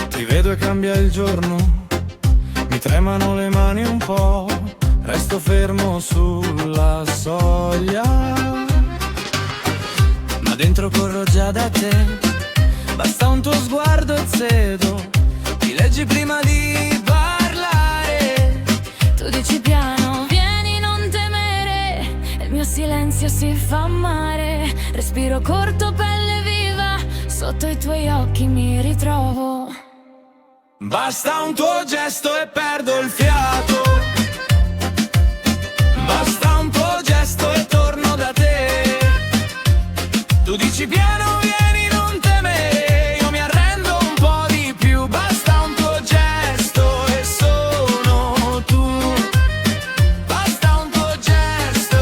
Ti vedo e cambia il giorno, mi tremano le mani un po', resto fermo sulla soglia, ma dentro corro già da te, basta un tuo sguardo e cedo, ti leggi prima di parlare. Tu dici piano, vieni non temere, il mio silenzio si fa mare, respiro corto, pelle viva, sotto i tuoi occhi mi ritrovo. Basta un tuo gesto e perdo il fiato, basta un tuo gesto e torno da te. Tu dici piano, vieni non temere, io mi arrendo un po' di più. Basta un tuo gesto e sono tu, basta un tuo gesto.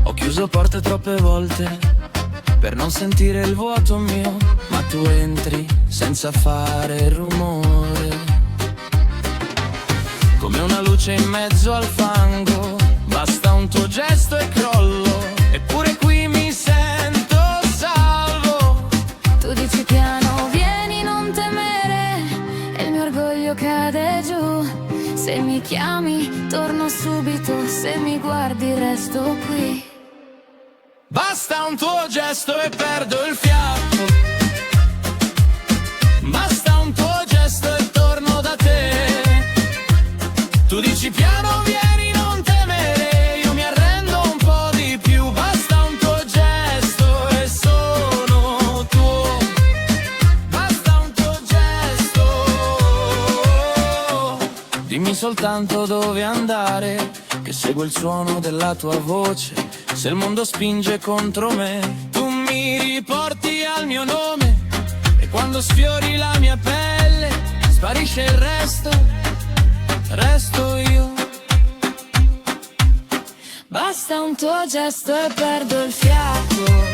Ho chiuso porte troppe volte per non sentire il vuoto mio, ma tu entri senza fare rumore, come una luce in mezzo al fango. Basta un tuo gesto e crollo, eppure qui mi sento salvo. Tu dici piano, vieni non temere, e il mio orgoglio cade giù. Se mi chiami torno subito, se mi guardi resto qui. Basta un tuo gesto e perdo il fiato, basta un tuo gesto e torno da te. Tu dici piano, vieni non temere, io mi arrendo un po' di più. Basta un tuo gesto e sono tuo, basta un tuo gesto. Dimmi soltanto dove andare, che seguo il suono della tua voce. Se il mondo spinge contro me, tu mi riporti al mio nome, e quando sfiori la mia pelle sparisce il resto, resto io. Basta un tuo gesto e perdo il fiato.